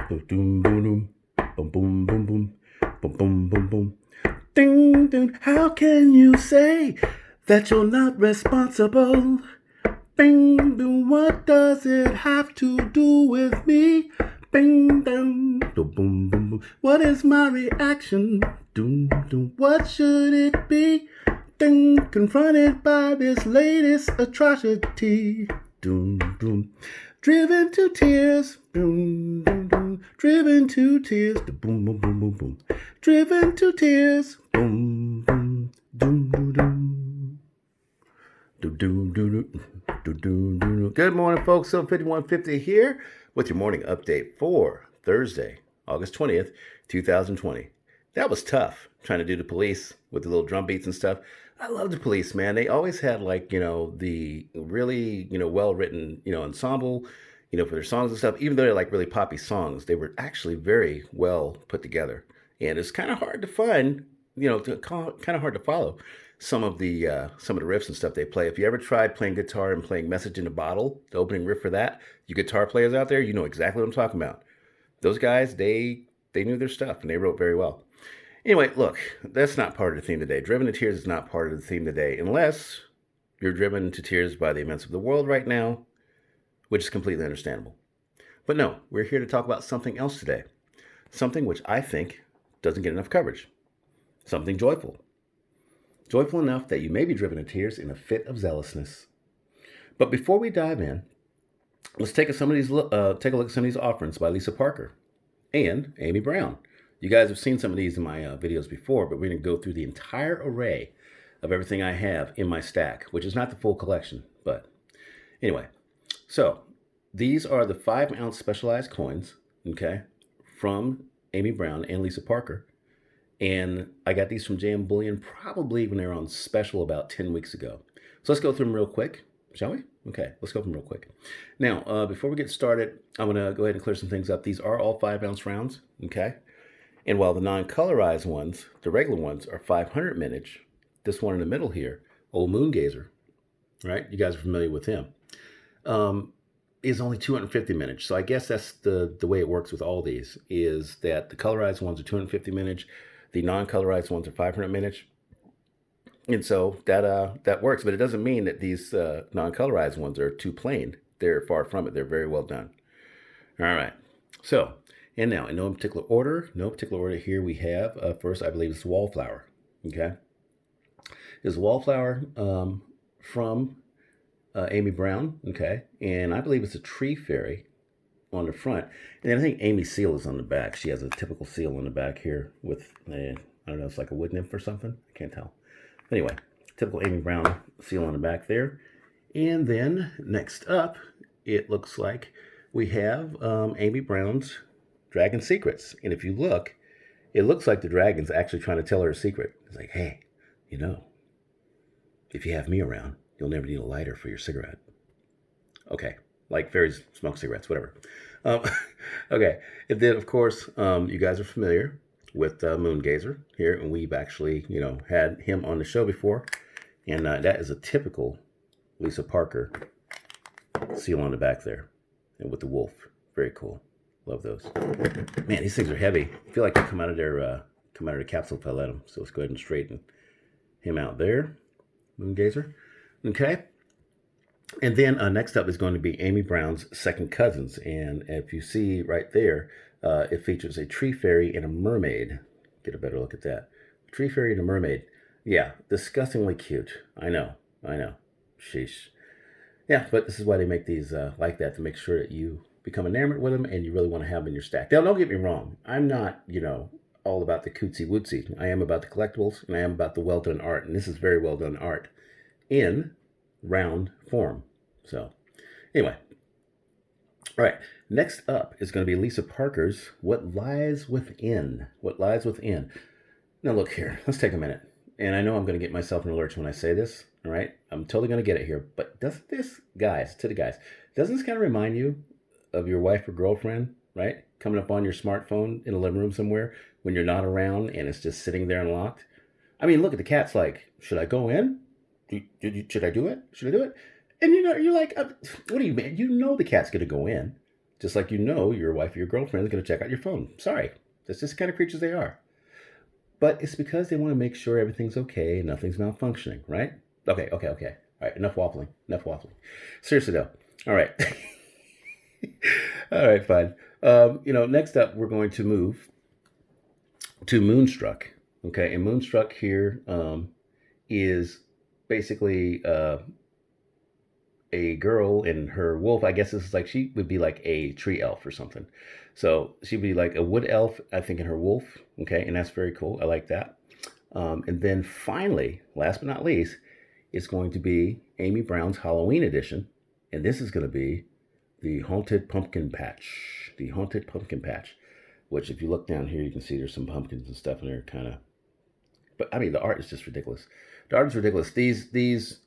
Boom, boom, boom, boom, boom, boom, boom, boom, boom, boom, boom. Ding, ding. How can you say that you're not responsible? Bing, boom. What does it have to do with me? Bing, dong, boom, boom, boom, boom. What is my reaction? Doom, doom. What should it be? Ding, confronted by this latest atrocity. Doom, doom. Driven to tears. Boom, boom, boom. Driven to tears. Boom, boom, boom, boom, boom. Driven to tears. Boom, boom, doom, doom, doom. Good morning, folks. So 5150 here with your morning update for Thursday, August 20th, 2020. That was tough trying to do the police with the little drum beats and stuff. I love the police, man. They always had the really, well-written, ensemble, for their songs and stuff. Even though they're like really poppy songs, they were actually very well put together. And it's kind of hard to find, kind of hard to follow some of the riffs and stuff they play. If you ever tried playing guitar and playing Message in a Bottle, the opening riff for that, you guitar players out there, you know exactly what I'm talking about. Those guys, they knew their stuff and they wrote very well. Anyway, look, that's not part of the theme today. Driven to Tears is not part of the theme today, unless you're driven to tears by the events of the world right now, which is completely understandable. But no, we're here to talk about something else today. Something which I think doesn't get enough coverage. Something joyful. Joyful enough that you may be driven to tears in a fit of zealousness. But before we dive in, let's take a look at some of these offerings by Lisa Parker and Amy Brown. You guys have seen some of these in my videos before, but we're going to go through the entire array of everything I have in my stack, which is not the full collection. But anyway, so these are the 5-ounce specialized coins, okay, from Amy Brown and Lisa Parker. And I got these from JM Bullion probably when they were on special about 10 weeks ago. So let's go through them real quick, shall we? Okay, let's go through them real quick. Now, before we get started, I'm going to go ahead and clear some things up. These are all 5-ounce rounds, okay? And while the non-colorized ones, the regular ones, are 500 mintage, this one in the middle here, Old Moon Gazer, right? You guys are familiar with him, is only 250 mintage. So I guess that's the way it works with all these, is that the colorized ones are 250 mintage, the non-colorized ones are 500 mintage. And so that works, but it doesn't mean that these non-colorized ones are too plain. They're far from it. They're very well done. All right. So, and now, in no particular order here we have, first, I believe it's Wallflower, okay? This is Wallflower from Amy Brown, okay? And I believe it's a tree fairy on the front. And then I think Amy's seal is on the back. She has a typical seal on the back here with, I don't know, it's like a wood nymph or something. I can't tell. Anyway, typical Amy Brown seal on the back there. And then, next up, it looks like we have Amy Brown's Dragon Secrets. And if you look, it looks like the dragon's actually trying to tell her a secret. It's like, hey, if you have me around, you'll never need a lighter for your cigarette. Okay, like fairies smoke cigarettes, whatever. Okay, and then, of course, you guys are familiar with Moon Gazer here, and we've actually, had him on the show before. And that is a typical Lisa Parker seal on the back there, and with the wolf. Very cool. Love those. Man, these things are heavy. I feel like they come out of the capsule if I let them. So let's go ahead and straighten him out there. Moon Gazer. Okay. And then next up is going to be Amy Brown's Second Cousins. And if you see right there, it features a tree fairy and a mermaid. Get a better look at that. Tree fairy and a mermaid. Yeah, disgustingly cute. I know. Sheesh. Yeah, but this is why they make these like that, to make sure that you become enamored with them and you really want to have them in your stack. Now, don't get me wrong. I'm not, all about the cutesy wootsy. I am about the collectibles, and I am about the well-done art. And this is very well-done art in round form. So, anyway. All right. Next up is going to be Lisa Parker's What Lies Within. What Lies Within. Now, look here. Let's take a minute. And I know I'm going to get myself in a lurch when I say this. All right? I'm totally going to get it here. But doesn't this, doesn't this kind of remind you of your wife or girlfriend, right? Coming up on your smartphone in a living room somewhere when you're not around and it's just sitting there unlocked? I mean, look at the cat's like, should I go in? Should I do it? And you're like, what do you mean? You know the cat's going to go in. Just like your wife or your girlfriend is going to check out your phone. Sorry, that's just the kind of creatures they are. But it's because they want to make sure everything's okay and nothing's malfunctioning, right? Okay. All right, enough waffling. Enough waffling. Seriously, though. All right. All right, fine. Next up, we're going to move to Moonstruck. Okay, and Moonstruck here is basically a girl and her wolf. I guess this is like she would be like a tree elf or something. So she'd be like a wood elf, I think, and her wolf. Okay, and that's very cool. I like that. And then finally, last but not least, it's going to be Amy Brown's Halloween edition, and this is going to be the Haunted Pumpkin Patch. The Haunted Pumpkin Patch, which if you look down here, you can see there's some pumpkins and stuff in there, kind of. But I mean, the art is just ridiculous. The art is ridiculous. These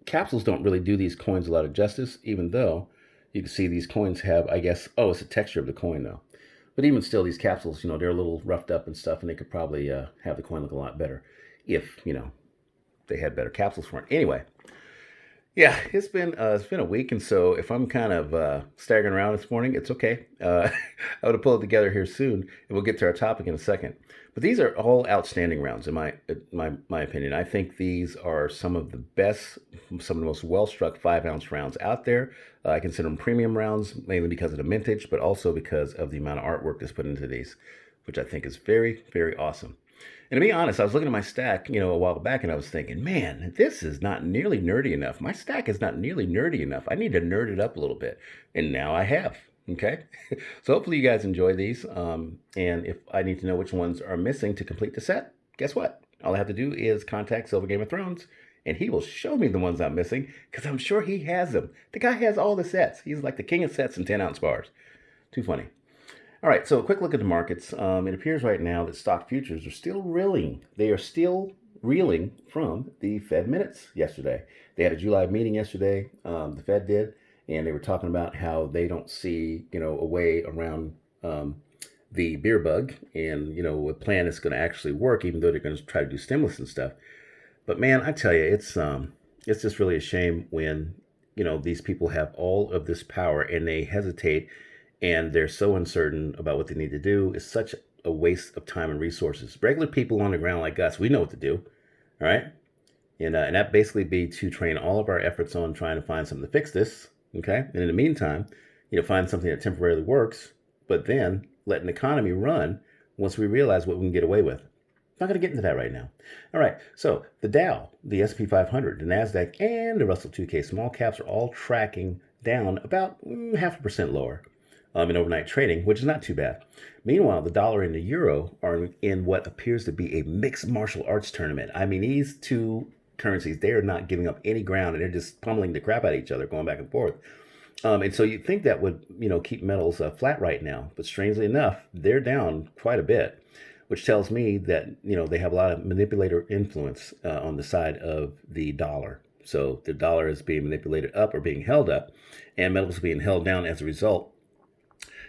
capsules don't really do these coins a lot of justice, even though you can see these coins have, I guess, it's the texture of the coin though. But even still, these capsules, they're a little roughed up and stuff, and they could probably have the coin look a lot better if, they had better capsules for it. Anyway, yeah, it's been a week, and so if I'm kind of staggering around this morning, it's okay. I'm going to pull it together here soon, and we'll get to our topic in a second. But these are all outstanding rounds, in my opinion. I think these are some of the best, some of the most well-struck 5-ounce rounds out there. I consider them premium rounds, mainly because of the mintage, but also because of the amount of artwork that's put into these, which I think is very, very awesome. And to be honest, I was looking at my stack, a while back, and I was thinking, man, this is not nearly nerdy enough. My stack is not nearly nerdy enough. I need to nerd it up a little bit. And now I have. Okay. So hopefully you guys enjoy these. And if I need to know which ones are missing to complete the set, guess what? All I have to do is contact Silver Game of Thrones, and he will show me the ones I'm missing, because I'm sure he has them. The guy has all the sets. He's like the king of sets in 10-ounce bars. Too funny. All right, so a quick look at the markets. It appears right now that stock futures are still reeling. They are still reeling from the Fed minutes yesterday. They had a July meeting yesterday, the Fed did, and they were talking about how they don't see, a way around the beer bug and, a plan that's going to actually work, even though they're going to try to do stimulus and stuff. But man, I tell you, it's just really a shame when, these people have all of this power and they hesitate and they're so uncertain about what they need to do. It's such a waste of time and resources. Regular people on the ground like us, we know what to do, all right? And that basically be to train all of our efforts on trying to find something to fix this, okay? And in the meantime, find something that temporarily works, but then let an economy run once we realize what we can get away with. Not going to get into that right now. All right, so the Dow, the S&P 500, the NASDAQ, and the Russell 2000 small caps are all tracking down about 0.5% lower in overnight trading, which is not too bad. Meanwhile, the dollar and the euro are in what appears to be a mixed martial arts tournament. I mean, these two currencies, they are not giving up any ground, and they're just pummeling the crap out of each other, going back and forth. And so you'd think that would, keep metals flat right now. But strangely enough, they're down quite a bit, which tells me that, they have a lot of manipulator influence on the side of the dollar. So the dollar is being manipulated up or being held up, and metals being held down as a result.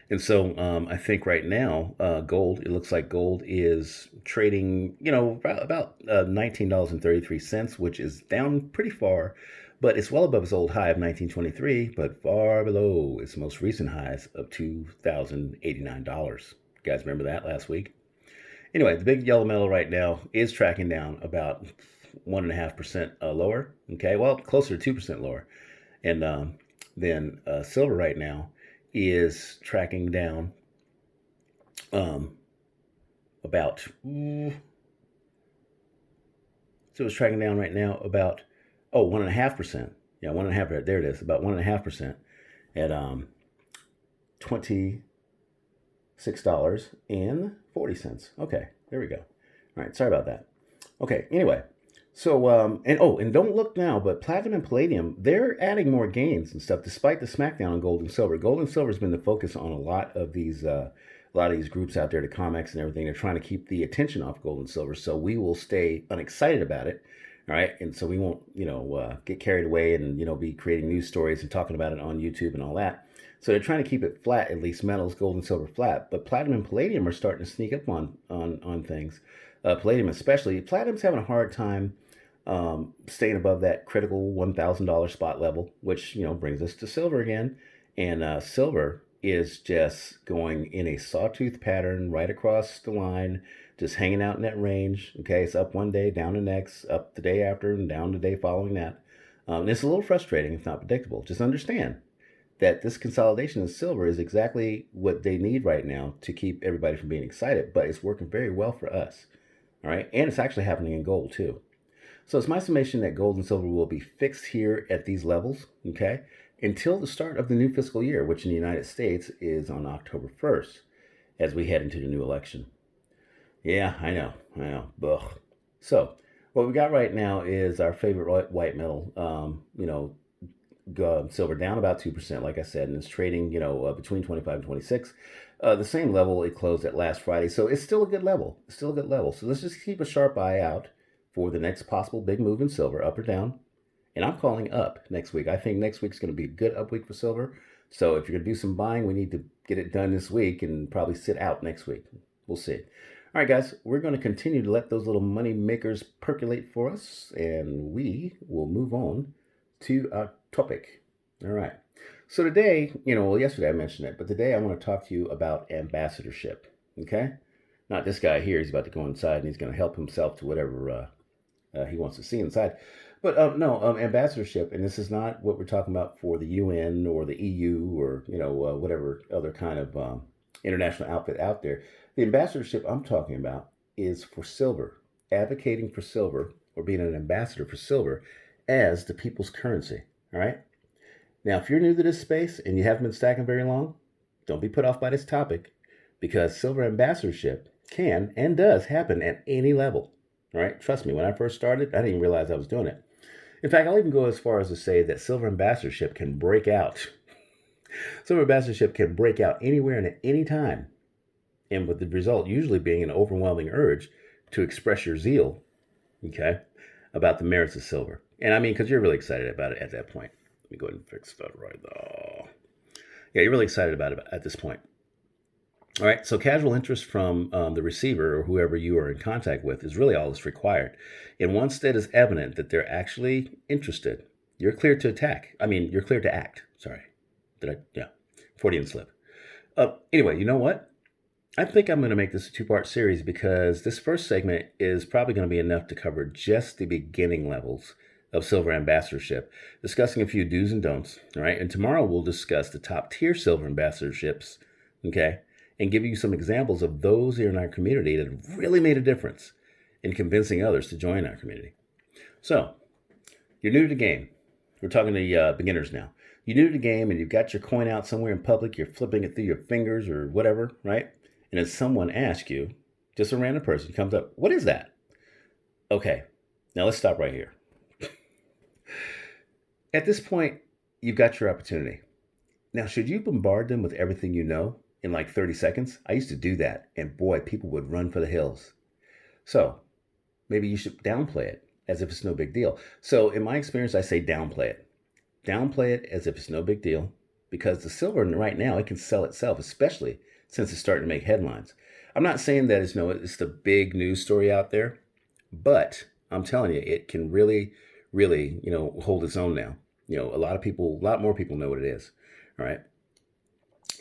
And so I think right now, gold, it looks like gold is trading, about $19.33, which is down pretty far, but it's well above its old high of 1923, but far below its most recent highs of $2,089. You guys remember that last week? Anyway, the big yellow metal right now is tracking down about 1.5% lower. Okay, well, closer to 2% lower. And then silver right now is tracking down about, so it's tracking down right now about 1.5%. Yeah, 1.5%. There it is, about 1.5% at $26.40. Okay, there we go. All right, sorry about that. Okay, anyway, so and don't look now, but platinum and palladium, they're adding more gains and stuff despite the smackdown on gold and silver. Gold and silver has been the focus on a lot of these groups out there, the comics and everything. They're trying to keep the attention off gold and silver, so we will stay unexcited about it. All right, and so we won't, get carried away and, be creating news stories and talking about it on YouTube and all that. So they're trying to keep it flat, at least metals, gold and silver flat. But platinum and palladium are starting to sneak up on things. Palladium especially. Platinum's having a hard time staying above that critical $1,000 spot level, which, brings us to silver again. And silver is just going in a sawtooth pattern right across the line, just hanging out in that range. Okay, it's up one day, down the next, up the day after, and down the day following that. And it's a little frustrating. It's not predictable. Just understand that this consolidation in silver is exactly what they need right now to keep everybody from being excited, but it's working very well for us. All right, and it's actually happening in gold too. So it's my summation that gold and silver will be fixed here at these levels, okay, until the start of the new fiscal year, which in the United States is on October 1st, as we head into the new election. Yeah, I know. Ugh. So what we got right now is our favorite white metal, silver down about 2%, like I said, and it's trading, between 25 and 26. The same level it closed at last Friday. So it's still a good level. It's still a good level. So let's just keep a sharp eye out for the next possible big move in silver, up or down. And I'm calling up next week. I think next week's going to be a good up week for silver. So if you're going to do some buying, we need to get it done this week and probably sit out next week. We'll see. All right, guys, we're going to continue to let those little money makers percolate for us, and we will move on to our topic. All right. So today, yesterday I mentioned it, but today I want to talk to you about ambassadorship. Okay? Not this guy here. He's about to go inside and he's going to help himself to whatever he wants to see inside. But ambassadorship, and this is not what we're talking about for the UN or the EU or whatever other kind of international outfit out there. The ambassadorship I'm talking about is for silver, advocating for silver or being an ambassador for silver as the people's currency. All right. Now, if you're new to this space and you haven't been stacking very long, don't be put off by this topic because silver ambassadorship can and does happen at any level. All right. Trust me, when I first started, I didn't even realize I was doing it. In fact, I'll even go as far as to say that silver ambassadorship can break out. Silver ambassadorship can break out anywhere and at any time. And with the result usually being an overwhelming urge to express your zeal, okay, about the merits of silver. And I mean, because you're really excited about it at that point. Let me go ahead and fix that right there. Yeah, you're really excited about it at this point. All right, so casual interest from the receiver or whoever you are in contact with is really all that's required. And once that is evident that they're actually interested, you're clear to you're clear to act. Sorry. Freudian slip. Anyway, you know what? I think I'm going to make this a two-part series because this first segment is probably going to be enough to cover just the beginning levels of silver ambassadorship, discussing a few do's and don'ts. All right, and tomorrow we'll discuss the top-tier silver ambassadorships, okay, and give you some examples of those here in our community that have really made a difference in convincing others to join our community. So, you're new to the game. We're talking to beginners now. You're new to the game and you've got your coin out somewhere in public. You're flipping it through your fingers or whatever, right? And if someone asks you, just a random person comes up, what is that? Okay, now let's stop right here. At this point, you've got your opportunity. Now, should you bombard them with everything you know in like 30 seconds? I used to do that, and boy, people would run for the hills. So maybe you should downplay it as if it's no big deal. So in my experience, I say downplay it. Downplay it as if it's no big deal because the silver right now, it can sell itself, especially since it's starting to make headlines. I'm not saying that it's the big news story out there, but I'm telling you, it can really, really, hold its own now. A lot more people know what it is. All right.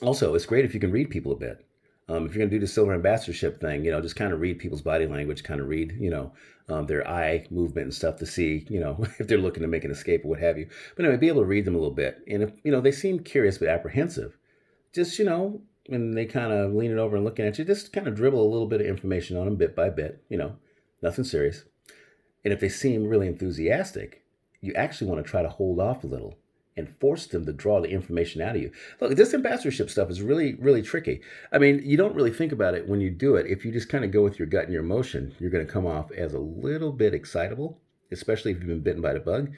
Also, it's great if you can read people a bit. If you're going to do the silver ambassadorship thing, just kind of read people's body language, kind of read, their eye movement and stuff to see, if they're looking to make an escape or what have you. But anyway, be able to read them a little bit. And if, they seem curious but apprehensive, just, when they kind of leaning over and looking at you, just kind of dribble a little bit of information on them bit by bit, nothing serious. And if they seem really enthusiastic, you actually want to try to hold off a little and force them to draw the information out of you. Look, this ambassadorship stuff is really, really tricky. I mean, you don't really think about it when you do it. If you just kind of go with your gut and your emotion, you're going to come off as a little bit excitable, especially if you've been bitten by the bug.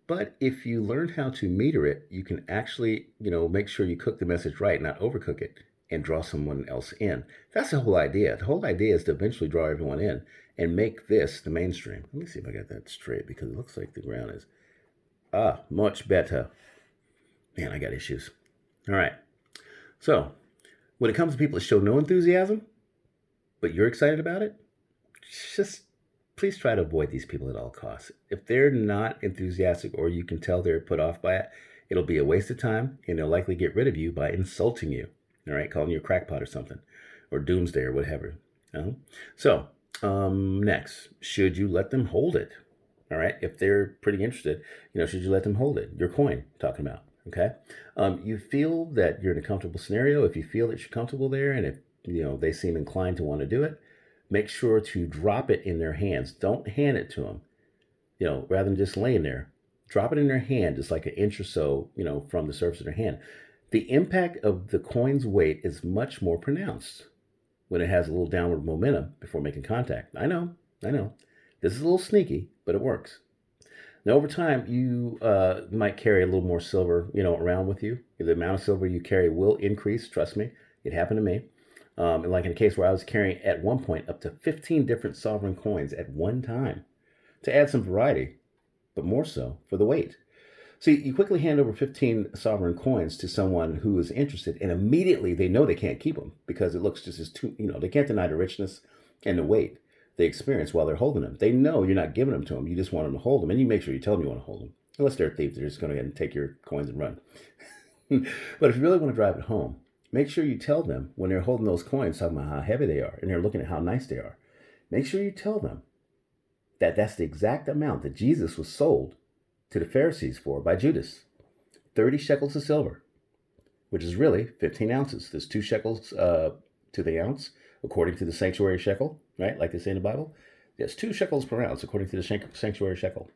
But if you learn how to meter it, you can actually, make sure you cook the message right, not overcook it, and draw someone else in. That's the whole idea. The whole idea is to eventually draw everyone in and make this the mainstream. Let me see if I got that straight because it looks like the ground is much better. Man, I got issues. All right. So when it comes to people that show no enthusiasm, but you're excited about it, just please try to avoid these people at all costs. If they're not enthusiastic or you can tell they're put off by it It'll be a waste of time, and they'll likely get rid of you by insulting you, all right, calling you a crackpot or something, or doomsday or whatever. Uh-huh. So, next, should you let them hold it? All right, if they're pretty interested, should you let them hold it? Your coin, talking about. Okay, you feel that you're in a comfortable scenario. If you feel that you're comfortable there, and if they seem inclined to want to do it, make sure to drop it in their hands. Don't hand it to them. Rather than just laying there, drop it in their hand, just like an inch or so, from the surface of their hand. The impact of the coin's weight is much more pronounced when it has a little downward momentum before making contact. I know. This is a little sneaky, but it works. Now, over time, you might carry a little more silver, around with you. The amount of silver you carry will increase. Trust me, it happened to me. And like in a case where I was carrying at one point up to 15 different sovereign coins at one time to add some variety, but more so for the weight. See, you quickly hand over 15 sovereign coins to someone who is interested, and immediately they know they can't keep them because it looks just as too, they can't deny the richness and the weight they experience while they're holding them. They know you're not giving them to them. You just want them to hold them, and you make sure you tell them you want to hold them. Unless they're a thief, they're just going to take your coins and run. But if you really want to drive it home, make sure you tell them when they're holding those coins, talking about how heavy they are, and they're looking at how nice they are. Make sure you tell them that that's the exact amount that Jesus was sold to the Pharisees for by Judas. 30 shekels of silver, which is really 15 ounces. There's 2 shekels to the ounce, according to the sanctuary shekel, right? Like they say in the Bible. There's 2 shekels per ounce, according to the sanctuary shekel.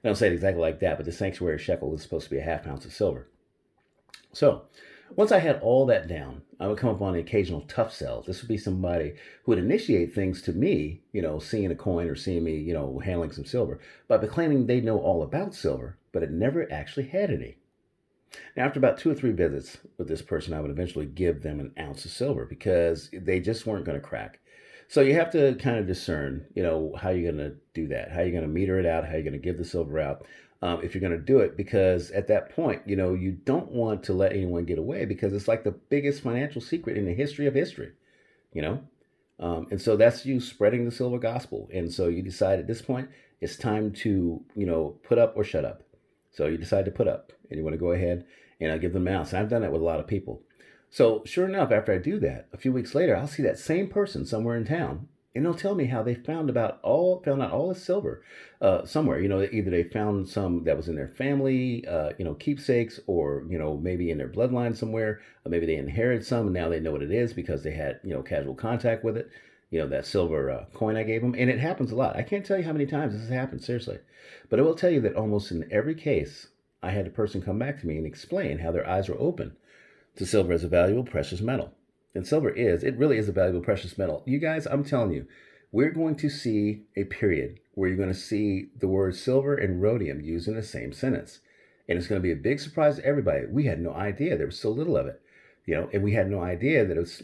They don't say it exactly like that, but the sanctuary shekel is supposed to be a half ounce of silver. So, once I had all that down, I would come upon the occasional tough sell. This would be somebody who would initiate things to me, seeing a coin or seeing me, handling some silver, by claiming they know all about silver, but it never actually had any. Now, after about 2 or 3 visits with this person, I would eventually give them an ounce of silver because they just weren't going to crack. So you have to kind of discern, how you're going to do that, how you're going to meter it out, how you're going to give the silver out. If you're going to do it, because at that point, you don't want to let anyone get away because it's like the biggest financial secret in the history of history, and so that's you spreading the silver gospel. And so you decide at this point, it's time to, put up or shut up. So you decide to put up and you want to go ahead and give them an ounce. And I've done that with a lot of people. So sure enough, after I do that, a few weeks later, I'll see that same person somewhere in town. And they'll tell me how they found out all the silver somewhere. Either they found some that was in their family, keepsakes, or maybe in their bloodline somewhere. Or maybe they inherited some, and now they know what it is because they had casual contact with it. That silver coin I gave them, and it happens a lot. I can't tell you how many times this has happened, seriously, but I will tell you that almost in every case, I had a person come back to me and explain how their eyes were open to silver as a valuable precious metal. And silver it really is a valuable precious metal. You guys, I'm telling you, we're going to see a period where you're going to see the words silver and rhodium used in the same sentence. And it's going to be a big surprise to everybody. We had no idea there was so little of it, and we had no idea that it was,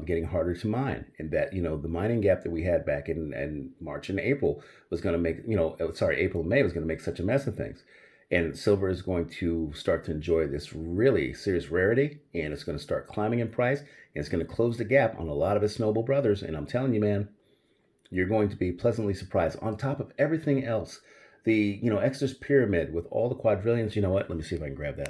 getting harder to mine, and that, the mining gap that we had back in March and April was going to make, April and May was going to make such a mess of things. And silver is going to start to enjoy this really serious rarity, and it's going to start climbing in price, and it's going to close the gap on a lot of its noble brothers. And I'm telling you, man, you're going to be pleasantly surprised. On top of everything else, the Exodus pyramid with all the quadrillions. You know what? Let me see if I can grab that.